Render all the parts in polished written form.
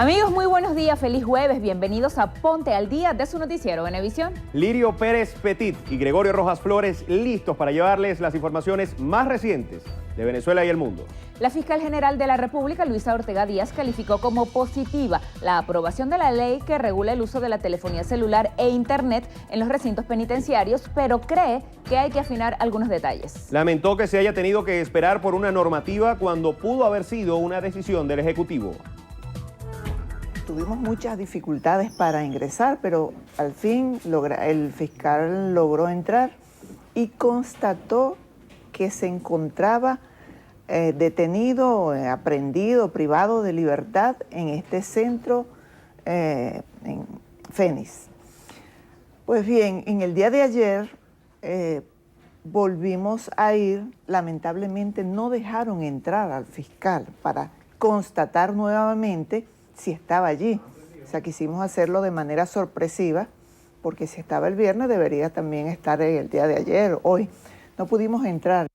Amigos, muy buenos días, feliz jueves, bienvenidos a Ponte al Día de su noticiero Venevisión. Lirio Pérez Petit y Gregorio Rojas Flores listos para llevarles las informaciones más recientes de Venezuela y el mundo. La fiscal general de la República, Luisa Ortega Díaz, calificó como positiva la aprobación de la ley que regula el uso de la telefonía celular e internet en los recintos penitenciarios, pero cree que hay que afinar algunos detalles. Lamentó que se haya tenido que esperar por una normativa cuando pudo haber sido una decisión del Ejecutivo. Tuvimos muchas dificultades para ingresar, pero al fin el fiscal logró entrar y constató que se encontraba detenido, aprehendido, privado de libertad en este centro en Fénix. Pues bien, en el día de ayer volvimos a ir, lamentablemente no dejaron entrar al fiscal para constatar nuevamente si estaba allí. O sea, quisimos hacerlo de manera sorpresiva, porque si estaba el viernes debería también estar el día de ayer, hoy. No pudimos entrar.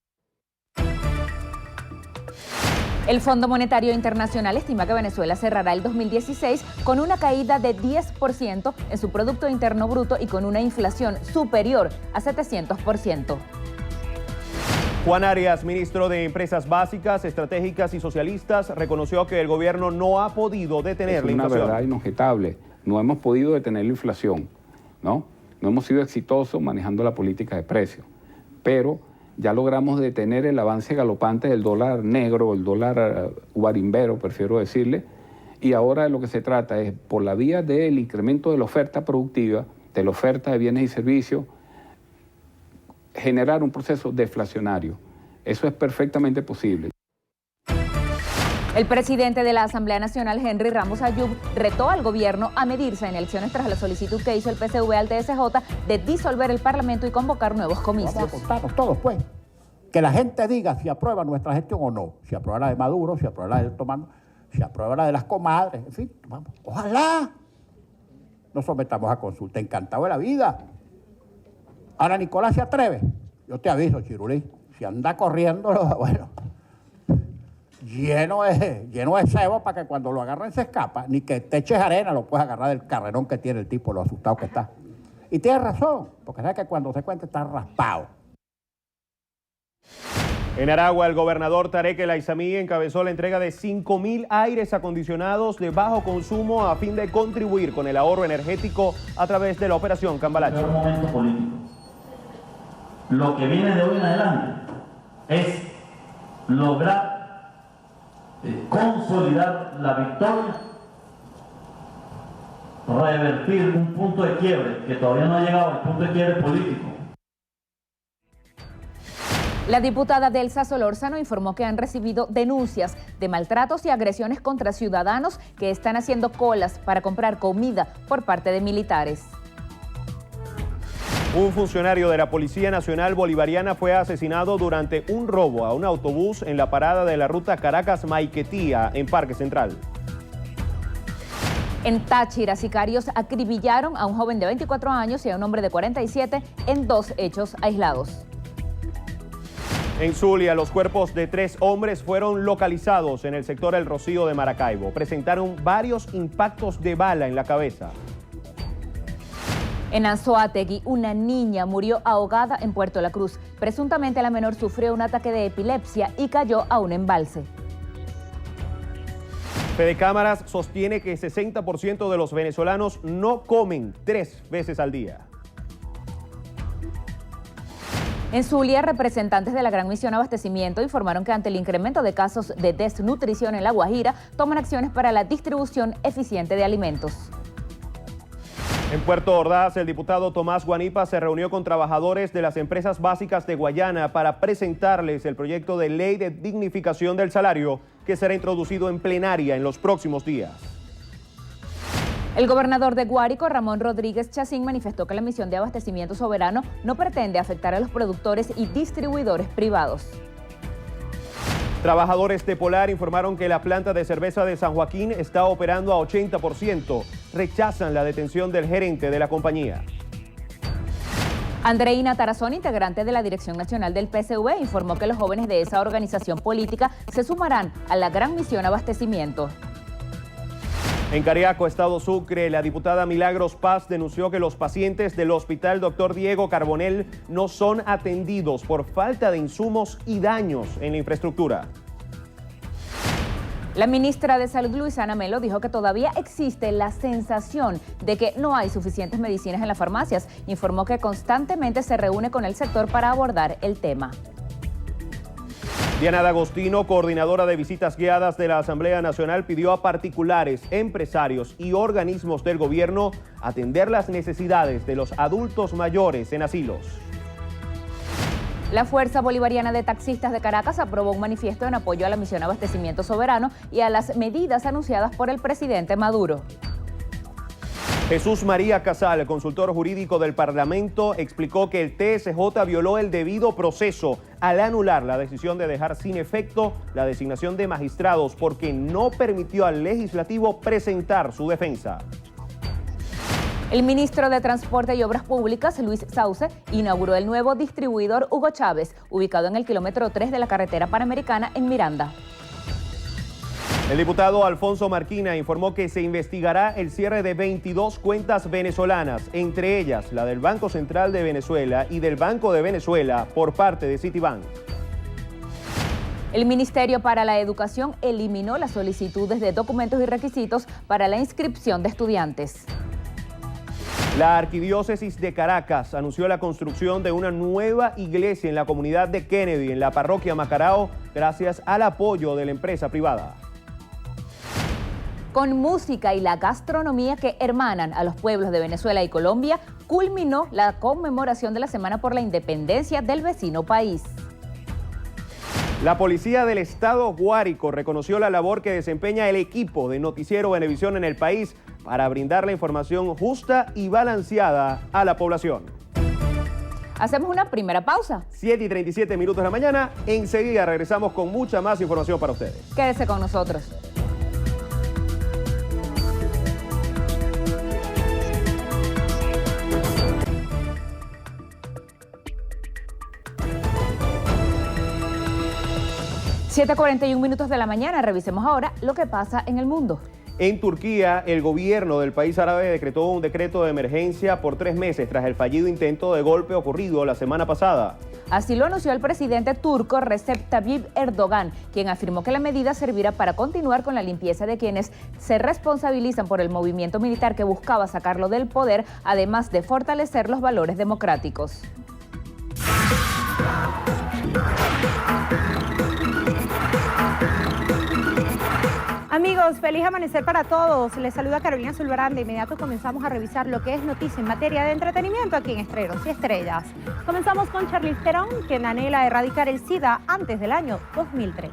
El Fondo Monetario Internacional estima que Venezuela cerrará el 2016 con una caída de 10% en su Producto Interno Bruto y con una inflación superior a 700%. Juan Arias, ministro de Empresas Básicas, Estratégicas y Socialistas, reconoció que el gobierno no ha podido detener la inflación. Es una verdad inobjetable. No hemos podido detener la inflación, ¿no? No hemos sido exitosos manejando la política de precios, pero ya logramos detener el avance galopante del dólar negro, el dólar guarimbero, prefiero decirle, y ahora de lo que se trata es, por la vía del incremento de la oferta productiva, de la oferta de bienes y servicios, generar un proceso deflacionario. Eso es perfectamente posible. El presidente de la Asamblea Nacional, Henry Ramos Ayub, retó al gobierno a medirse en elecciones tras la solicitud que hizo el PCV al TSJ de disolver el Parlamento y convocar nuevos comicios. Vamos a contarnos todos, pues. Que la gente diga si aprueba nuestra gestión o no. Si aprueba la de Maduro, si aprueba la de Tomando, si aprueba la de las comadres, en fin, vamos. Ojalá nos sometamos a consulta. Encantado de la vida. Ahora Nicolás se atreve. Yo te aviso, Chirulí. Si anda corriendo, bueno, lleno de cebo para que cuando lo agarren se escapa. Ni que te eches arena lo puedes agarrar del carrerón que tiene el tipo, lo asustado que está. Y tiene razón, porque sabe que cuando se cuenta está raspado. En Aragua, el gobernador Tarek El Aizami encabezó la entrega de 5.000 aires acondicionados de bajo consumo a fin de contribuir con el ahorro energético a través de la operación Cambalache. Un momento político. Lo que viene de hoy en adelante es lograr consolidar la victoria, revertir un punto de quiebre que todavía no ha llegado al punto de quiebre político. La diputada Delsa Solórzano informó que han recibido denuncias de maltratos y agresiones contra ciudadanos que están haciendo colas para comprar comida por parte de militares. Un funcionario de la Policía Nacional Bolivariana fue asesinado durante un robo a un autobús en la parada de la ruta Caracas-Maiquetía, en Parque Central. En Táchira, sicarios acribillaron a un joven de 24 años y a un hombre de 47 en 2 hechos aislados. En Zulia, los cuerpos de 3 hombres fueron localizados en el sector El Rocío de Maracaibo. Presentaron varios impactos de bala en la cabeza. En Anzoátegui, una niña murió ahogada en Puerto La Cruz. Presuntamente la menor sufrió un ataque de epilepsia y cayó a un embalse. Fede Cámaras sostiene que 60% de los venezolanos no comen 3 veces al día. En Zulia, representantes de la Gran Misión Abastecimiento informaron que ante el incremento de casos de desnutrición en La Guajira, toman acciones para la distribución eficiente de alimentos. En Puerto Ordaz, el diputado Tomás Guanipa se reunió con trabajadores de las empresas básicas de Guayana para presentarles el proyecto de ley de dignificación del salario que será introducido en plenaria en los próximos días. El gobernador de Guárico, Ramón Rodríguez Chacín, manifestó que la misión de abastecimiento soberano no pretende afectar a los productores y distribuidores privados. Trabajadores de Polar informaron que la planta de cerveza de San Joaquín está operando a 80%. Rechazan la detención del gerente de la compañía. Andreina Tarazón, integrante de la Dirección Nacional del PCV, informó que los jóvenes de esa organización política se sumarán a la Gran Misión Abastecimiento. En Cariaco, estado Sucre, la diputada Milagros Paz denunció que los pacientes del Hospital Dr. Diego Carbonell no son atendidos por falta de insumos y daños en la infraestructura. La ministra de Salud, Luisana Melo, dijo que todavía existe la sensación de que no hay suficientes medicinas en las farmacias. Informó que constantemente se reúne con el sector para abordar el tema. Diana D'Agostino, coordinadora de visitas guiadas de la Asamblea Nacional, pidió a particulares, empresarios y organismos del gobierno atender las necesidades de los adultos mayores en asilos. La Fuerza Bolivariana de Taxistas de Caracas aprobó un manifiesto en apoyo a la misión Abastecimiento Soberano y a las medidas anunciadas por el presidente Maduro. Jesús María Casal, consultor jurídico del Parlamento, explicó que el TSJ violó el debido proceso al anular la decisión de dejar sin efecto la designación de magistrados porque no permitió al legislativo presentar su defensa. El ministro de Transporte y Obras Públicas, Luis Sauce, inauguró el nuevo distribuidor Hugo Chávez, ubicado en el kilómetro 3 de la carretera Panamericana en Miranda. El diputado Alfonso Marquina informó que se investigará el cierre de 22 cuentas venezolanas, entre ellas la del Banco Central de Venezuela y del Banco de Venezuela por parte de Citibank. El Ministerio para la Educación eliminó las solicitudes de documentos y requisitos para la inscripción de estudiantes. La Arquidiócesis de Caracas anunció la construcción de una nueva iglesia en la comunidad de Kennedy, en la parroquia Macarao, gracias al apoyo de la empresa privada. Con música y la gastronomía que hermanan a los pueblos de Venezuela y Colombia, culminó la conmemoración de la Semana por la Independencia del vecino país. La Policía del Estado Guárico reconoció la labor que desempeña el equipo de Noticiero Venevisión en el país para brindar la información justa y balanceada a la población. Hacemos una primera pausa. 7:37 de la mañana. Enseguida regresamos con mucha más información para ustedes. Quédese con nosotros. (7:41 de la mañana). Revisemos ahora lo que pasa en el mundo. En Turquía, el gobierno del país árabe decretó un decreto de emergencia por 3 meses tras el fallido intento de golpe ocurrido la semana pasada. Así lo anunció el presidente turco Recep Tayyip Erdogan, quien afirmó que la medida servirá para continuar con la limpieza de quienes se responsabilizan por el movimiento militar que buscaba sacarlo del poder, además de fortalecer los valores democráticos. Amigos, feliz amanecer para todos. Les saluda Carolina Zulbarán. De inmediato comenzamos a revisar lo que es noticia en materia de entretenimiento aquí en Estreros y Estrellas. Comenzamos con Charlize Theron, quien anhela erradicar el SIDA antes del año 2030.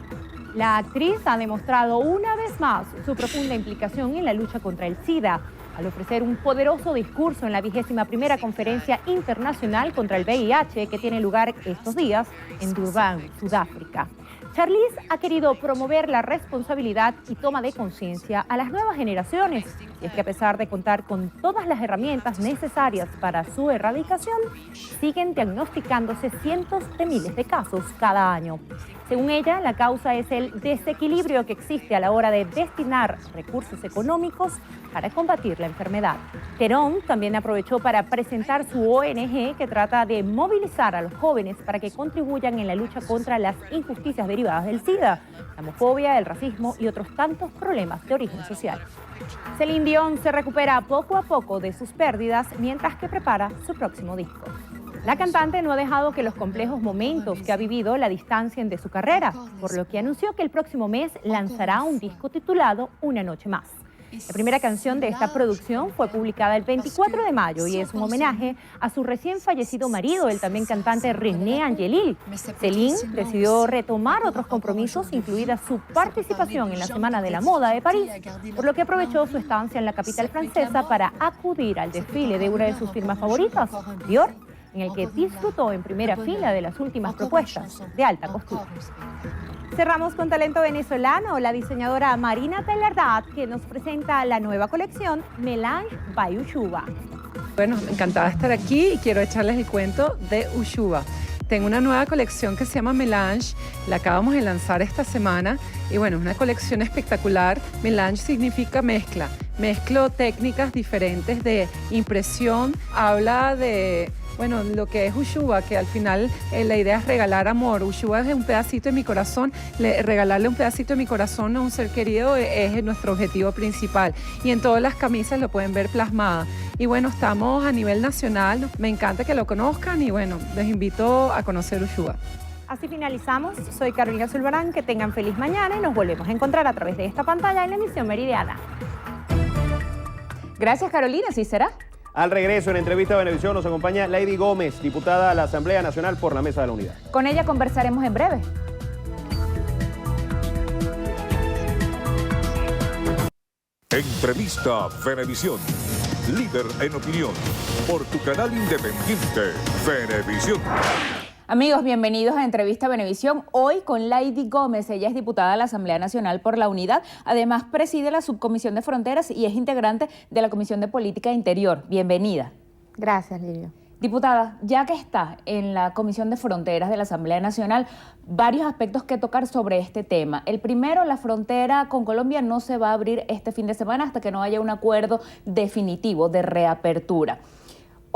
La actriz ha demostrado una vez más su profunda implicación en la lucha contra el SIDA, al ofrecer un poderoso discurso en la 21ª Conferencia Internacional contra el VIH que tiene lugar estos días en Durban, Sudáfrica. Charlize ha querido promover la responsabilidad y toma de conciencia a las nuevas generaciones, y es que a pesar de contar con todas las herramientas necesarias para su erradicación, siguen diagnosticándose cientos de miles de casos cada año. Según ella, la causa es el desequilibrio que existe a la hora de destinar recursos económicos para combatir la enfermedad. Theron también aprovechó para presentar su ONG que trata de movilizar a los jóvenes para que contribuyan en la lucha contra las injusticias derivadas del SIDA, la homofobia, el racismo y otros tantos problemas de origen social. Celine Dion se recupera poco a poco de sus pérdidas mientras que prepara su próximo disco. La cantante no ha dejado que los complejos momentos que ha vivido la distancien de su carrera, por lo que anunció que el próximo mes lanzará un disco titulado Una Noche Más. La primera canción de esta producción fue publicada el 24 de mayo y es un homenaje a su recién fallecido marido, el también cantante René Angélil. Celine decidió retomar otros compromisos, incluida su participación en la Semana de la Moda de París, por lo que aprovechó su estancia en la capital francesa para acudir al desfile de una de sus firmas favoritas, Dior, en el que disfrutó en primera fila de las últimas propuestas de alta costura. Cerramos con talento venezolano, la diseñadora Marina Taylor-Dad, que nos presenta la nueva colección Melange by Ushuba. Bueno, encantada de estar aquí y quiero echarles el cuento de Ushuba. Tengo una nueva colección que se llama Melange, la acabamos de lanzar esta semana y bueno, es una colección espectacular. Melange significa mezcla. mezclo técnicas diferentes de impresión, habla de, bueno, lo que es Ushuba, que al final la idea es regalar amor. Ushuba es un pedacito de mi corazón, regalarle un pedacito de mi corazón a un ser querido es nuestro objetivo principal. Y en todas las camisas lo pueden ver plasmada. Y bueno, estamos a nivel nacional, me encanta que lo conozcan y bueno, les invito a conocer Ushuba. Así finalizamos. Soy Carolina Zulbarán, que tengan feliz mañana y nos volvemos a encontrar a través de esta pantalla en la emisión meridiana. Gracias, Carolina, ¿sí será? Al regreso, en entrevista a Venevisión, nos acompaña Lady Gómez, diputada a la Asamblea Nacional por la Mesa de la Unidad. Con ella conversaremos en breve. Entrevista Venevisión, líder en opinión, por tu canal independiente, Venevisión. Amigos, bienvenidos a Entrevista Venevisión. Hoy con Lady Gómez, ella es diputada de la Asamblea Nacional por la Unidad. Además, preside la Subcomisión de Fronteras y es integrante de la Comisión de Política Interior. Bienvenida. Gracias, Lidia. Diputada, ya que está en la Comisión de Fronteras de la Asamblea Nacional, varios aspectos que tocar sobre este tema. El primero, la frontera con Colombia no se va a abrir este fin de semana hasta que no haya un acuerdo definitivo de reapertura.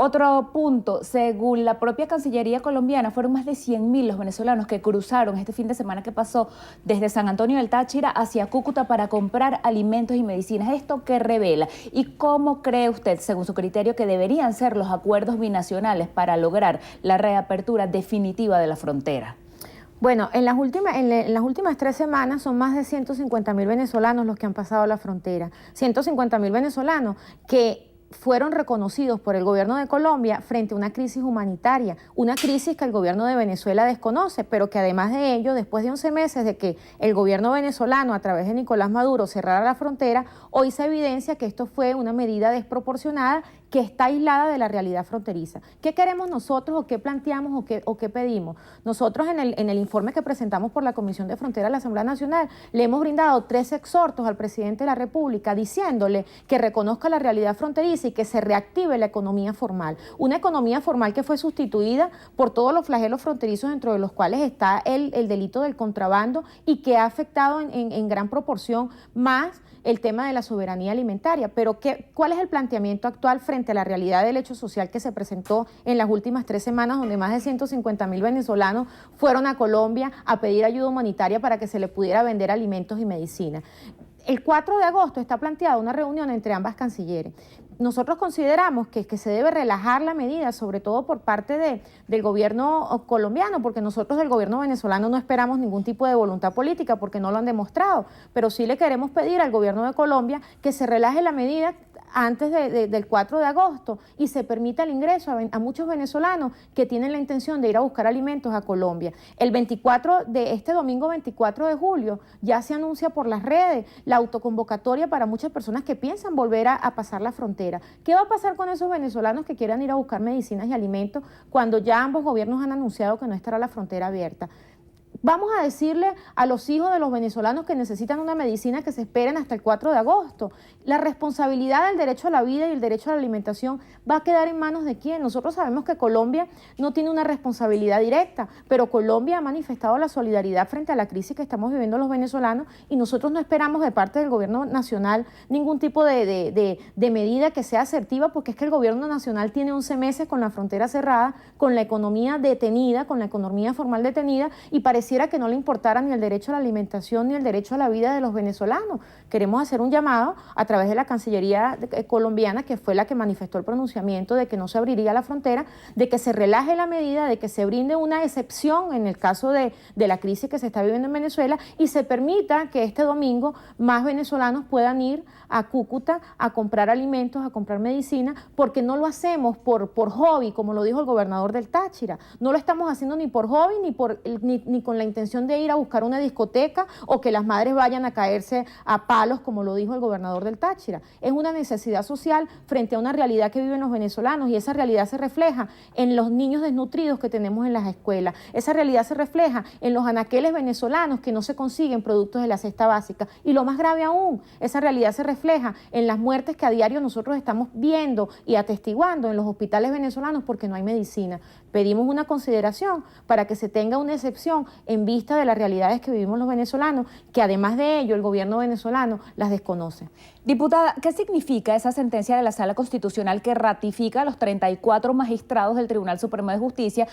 Otro punto, según la propia Cancillería colombiana, fueron más de 100.000 los venezolanos que cruzaron este fin de semana que pasó desde San Antonio del Táchira hacia Cúcuta para comprar alimentos y medicinas. ¿Esto qué revela? ¿Y cómo cree usted, según su criterio, que deberían ser los acuerdos binacionales para lograr la reapertura definitiva de la frontera? Bueno, en las últimas 3 semanas son más de 150.000 venezolanos los que han pasado la frontera. 150.000 venezolanos que fueron reconocidos por el gobierno de Colombia frente a una crisis humanitaria, una crisis que el gobierno de Venezuela desconoce, pero que además de ello, después de 11 meses de que el gobierno venezolano, a través de Nicolás Maduro, cerrara la frontera, hoy se evidencia que esto fue una medida desproporcionada que está aislada de la realidad fronteriza. ¿Qué queremos nosotros o qué planteamos o qué pedimos? Nosotros en el informe que presentamos por la Comisión de Frontera de la Asamblea Nacional le hemos brindado 3 exhortos al presidente de la República diciéndole que reconozca la realidad fronteriza y que se reactive la economía formal. Una economía formal que fue sustituida por todos los flagelos fronterizos, dentro de los cuales está el delito del contrabando y que ha afectado en gran proporción más el tema de la soberanía alimentaria. Pero ¿cuál es el planteamiento actual frente a la realidad del hecho social que se presentó en las últimas 3 semanas, donde más de 150.000 venezolanos fueron a Colombia a pedir ayuda humanitaria para que se les pudiera vender alimentos y medicinas? El 4 de agosto está planteada una reunión entre ambas cancilleres. Nosotros consideramos que se debe relajar la medida, sobre todo por parte del gobierno colombiano, porque nosotros del gobierno venezolano no esperamos ningún tipo de voluntad política, porque no lo han demostrado, pero sí le queremos pedir al gobierno de Colombia que se relaje la medida antes del 4 de agosto y se permita el ingreso a muchos venezolanos que tienen la intención de ir a buscar alimentos a Colombia. Este domingo 24 de julio ya se anuncia por las redes la autoconvocatoria para muchas personas que piensan volver a pasar la frontera. ¿Qué va a pasar con esos venezolanos que quieran ir a buscar medicinas y alimentos cuando ya ambos gobiernos han anunciado que no estará la frontera abierta? Vamos a decirle a los hijos de los venezolanos que necesitan una medicina que se esperen hasta el 4 de agosto. La responsabilidad del derecho a la vida y el derecho a la alimentación va a quedar en manos de quién. Nosotros sabemos que Colombia no tiene una responsabilidad directa, pero Colombia ha manifestado la solidaridad frente a la crisis que estamos viviendo los venezolanos y nosotros no esperamos de parte del gobierno nacional ningún tipo de medida que sea asertiva, porque es que el gobierno nacional tiene 11 meses con la frontera cerrada, con la economía detenida, con la economía formal detenida, y pareciera que no le importara ni el derecho a la alimentación ni el derecho a la vida de los venezolanos. Queremos hacer un llamado a través de la Cancillería colombiana, que fue la que manifestó el pronunciamiento de que no se abriría la frontera, de que se relaje la medida, de que se brinde una excepción en el caso de la crisis que se está viviendo en Venezuela y se permita que este domingo más venezolanos puedan ir a Cúcuta a comprar alimentos, a comprar medicina, porque no lo hacemos por hobby, como lo dijo el gobernador del Táchira. No lo estamos haciendo ni por hobby ni con la intención de ir a buscar una discoteca o que las madres vayan a caerse a palos, como lo dijo el gobernador del Táchira. Es una necesidad social frente a una realidad que viven los venezolanos, y esa realidad se refleja en los niños desnutridos que tenemos en las escuelas. Esa realidad se refleja en los anaqueles venezolanos que no se consiguen productos de la cesta básica. Y lo más grave aún, esa realidad se refleja en las muertes que a diario nosotros estamos viendo y atestiguando en los hospitales venezolanos porque no hay medicina. Pedimos una consideración para que se tenga una excepción en vista de las realidades que vivimos los venezolanos, que además de ello el gobierno venezolano las desconoce. Diputada, ¿qué significa esa sentencia de la Sala Constitucional que ratifica a los 34 magistrados del Tribunal Supremo de Justicia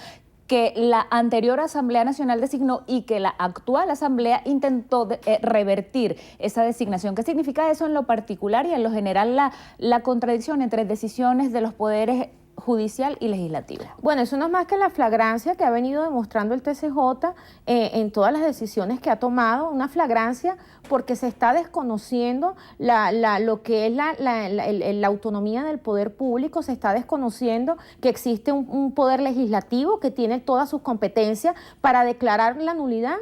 que la anterior Asamblea Nacional designó y que la actual Asamblea intentó revertir esa designación? ¿Qué significa eso en lo particular y en lo general la contradicción entre decisiones de los poderes judicial y legislativo? Bueno, eso no es más que la flagrancia que ha venido demostrando el TCJ en todas las decisiones que ha tomado, una flagrancia porque se está desconociendo lo que es la autonomía del poder público, se está desconociendo que existe un poder legislativo que tiene todas sus competencias para declarar la nulidad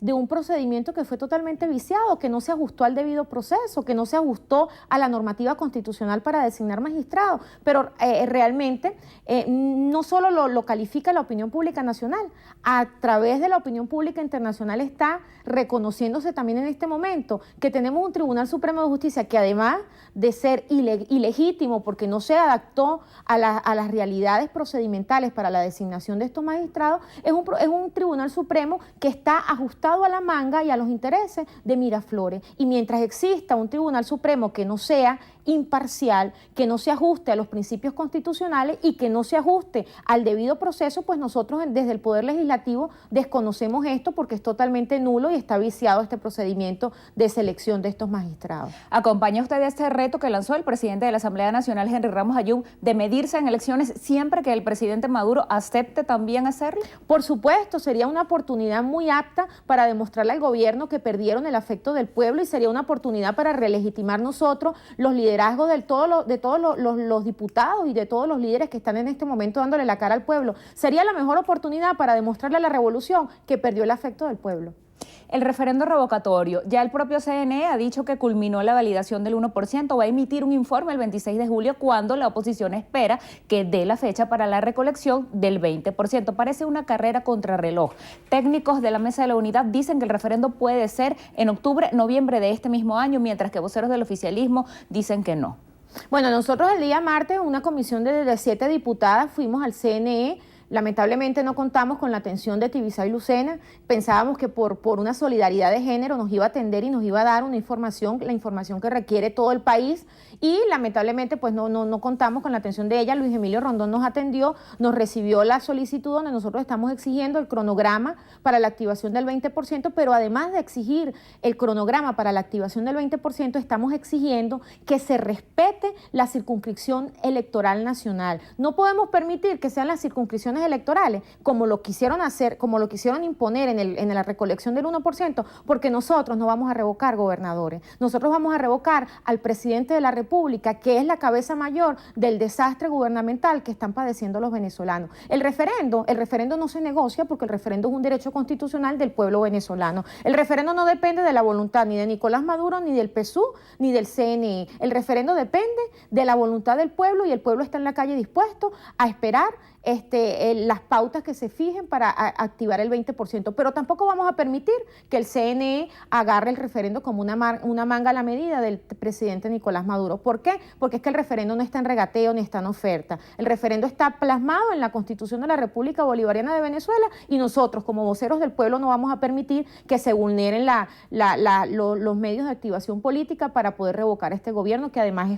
de un procedimiento que fue totalmente viciado, que no se ajustó al debido proceso, que no se ajustó a la normativa constitucional para designar magistrados. Pero realmente no solo lo califica la opinión pública nacional, a través de la opinión pública internacional está reconociéndose también en este momento que tenemos un Tribunal Supremo de Justicia que además de ser ilegítimo porque no se adaptó a las realidades procedimentales para la designación de estos magistrados, es un Tribunal Supremo que está ajustado a la manga y a los intereses de Miraflores. Y mientras exista un Tribunal Supremo que no sea imparcial, que no se ajuste a los principios constitucionales y que no se ajuste al debido proceso, pues nosotros desde el Poder Legislativo desconocemos esto porque es totalmente nulo y está viciado este procedimiento de selección de estos magistrados. ¿Acompaña usted este reto que lanzó el presidente de la Asamblea Nacional, Henry Ramos Ayub, de medirse en elecciones siempre que el presidente Maduro acepte también hacerlo? Por supuesto, sería una oportunidad muy apta para demostrarle al gobierno que perdieron el afecto del pueblo y sería una oportunidad para relegitimar nosotros los liderazgos de todos los diputados y de todos los líderes que están en este momento dándole la cara al pueblo. Sería la mejor oportunidad para demostrarle a la revolución que perdió el afecto del pueblo. El referendo revocatorio, ya el propio CNE ha dicho que culminó la validación del 1%, va a emitir un informe el 26 de julio cuando la oposición espera que dé la fecha para la recolección del 20%. Parece una carrera contrarreloj. Técnicos de la Mesa de la Unidad dicen que el referendo puede ser en octubre, noviembre de este mismo año, mientras que voceros del oficialismo dicen que no. Bueno, nosotros el día martes, una comisión de 7 diputadas, fuimos al CNE. Lamentablemente no contamos con la atención de Tibisay Lucena. Pensábamos que por una solidaridad de género nos iba a atender y nos iba a dar una información, la información que requiere todo el país, y lamentablemente pues no contamos con la atención de ella. Luis Emilio Rondón nos atendió, nos recibió la solicitud donde nosotros estamos exigiendo el cronograma para la activación del 20%, pero además de exigir el cronograma para la activación del 20%, estamos exigiendo que se respete la circunscripción electoral nacional. No podemos permitir que sean las circunscripciones electorales como lo quisieron hacer, como lo quisieron imponer en la recolección del 1%, porque nosotros no vamos a revocar gobernadores, nosotros vamos a revocar al presidente de la República, que es la cabeza mayor del desastre gubernamental que están padeciendo los venezolanos. El referendo no se negocia porque el referendo es un derecho constitucional del pueblo venezolano. El referendo no depende de la voluntad ni de Nicolás Maduro, ni del PSUV, ni del CNE. El referendo depende de la voluntad del pueblo y el pueblo está en la calle dispuesto a esperar las pautas que se fijen para activar el 20%, pero tampoco vamos a permitir que el CNE agarre el referendo como una manga a la medida del presidente Nicolás Maduro. ¿Por qué? Porque es que el referendo no está en regateo ni está en oferta. El referendo está plasmado en la Constitución de la República Bolivariana de Venezuela y nosotros como voceros del pueblo no vamos a permitir que se vulneren los medios de activación política para poder revocar este gobierno que además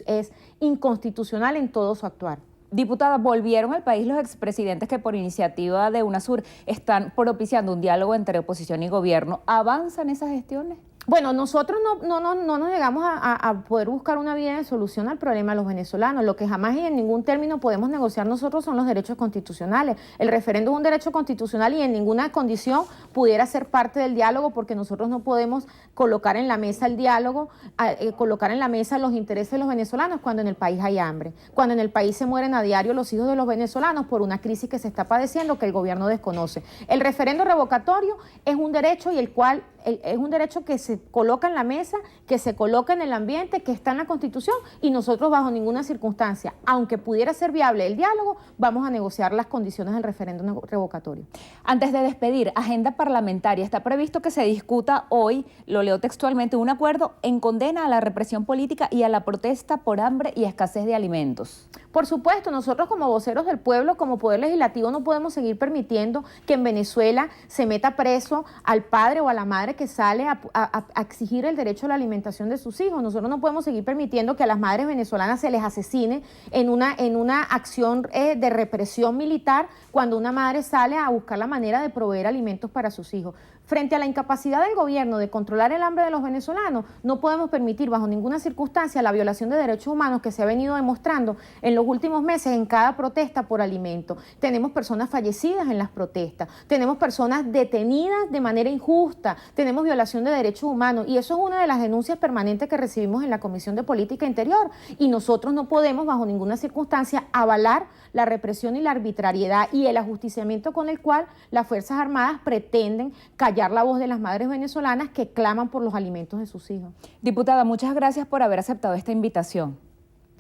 es inconstitucional en todo su actuar. Diputada, ¿volvieron al país los expresidentes que por iniciativa de UNASUR están propiciando un diálogo entre oposición y gobierno? ¿Avanzan esas gestiones? Bueno, nosotros no nos llegamos a poder buscar una vía de solución al problema de los venezolanos. Lo que jamás y en ningún término podemos negociar nosotros son los derechos constitucionales. El referendo es un derecho constitucional y en ninguna condición pudiera ser parte del diálogo porque nosotros no podemos colocar en la mesa el diálogo, colocar en la mesa los intereses de los venezolanos cuando en el país hay hambre, cuando en el país se mueren a diario los hijos de los venezolanos por una crisis que se está padeciendo que el gobierno desconoce. El referendo revocatorio es un derecho y el cual es un derecho que se coloca en la mesa, que se coloca en el ambiente, que está en la Constitución, y nosotros bajo ninguna circunstancia, aunque pudiera ser viable el diálogo, vamos a negociar las condiciones del referéndum revocatorio. Antes de despedir, agenda parlamentaria. Está previsto que se discuta hoy, lo leo textualmente, un acuerdo en condena a la represión política y a la protesta por hambre y escasez de alimentos. Por supuesto, nosotros como voceros del pueblo, como Poder Legislativo, no podemos seguir permitiendo que en Venezuela se meta preso al padre o a la madre que sale a exigir el derecho a la alimentación de sus hijos. Nosotros no podemos seguir permitiendo que a las madres venezolanas se les asesine en una acción de represión militar cuando una madre sale a buscar la manera de proveer alimentos para sus hijos. Frente a la incapacidad del gobierno de controlar el hambre de los venezolanos, no podemos permitir bajo ninguna circunstancia la violación de derechos humanos que se ha venido demostrando en los últimos meses en cada protesta por alimento. Tenemos personas fallecidas en las protestas, tenemos personas detenidas de manera injusta, tenemos violación de derechos humanos, y eso es una de las denuncias permanentes que recibimos en la Comisión de Política Interior, y nosotros no podemos bajo ninguna circunstancia avalar la represión y la arbitrariedad y el ajusticiamiento con el cual las Fuerzas Armadas pretenden callar la voz de las madres venezolanas que claman por los alimentos de sus hijos. Diputada, muchas gracias por haber aceptado esta invitación.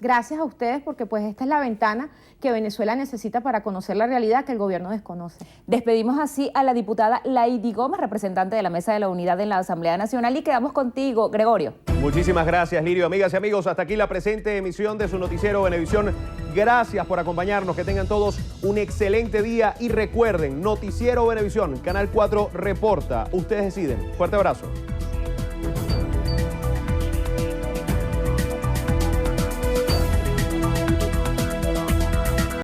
Gracias a ustedes, porque pues esta es la ventana que Venezuela necesita para conocer la realidad que el gobierno desconoce. Despedimos así a la diputada Lady Gómez, representante de la Mesa de la Unidad en la Asamblea Nacional, y quedamos contigo, Gregorio. Muchísimas gracias, Lirio. Amigas y amigos, hasta aquí la presente emisión de su noticiero Venevisión. Gracias por acompañarnos, que tengan todos un excelente día y recuerden, Noticiero Venevisión, Canal 4 reporta. Ustedes deciden. Fuerte abrazo.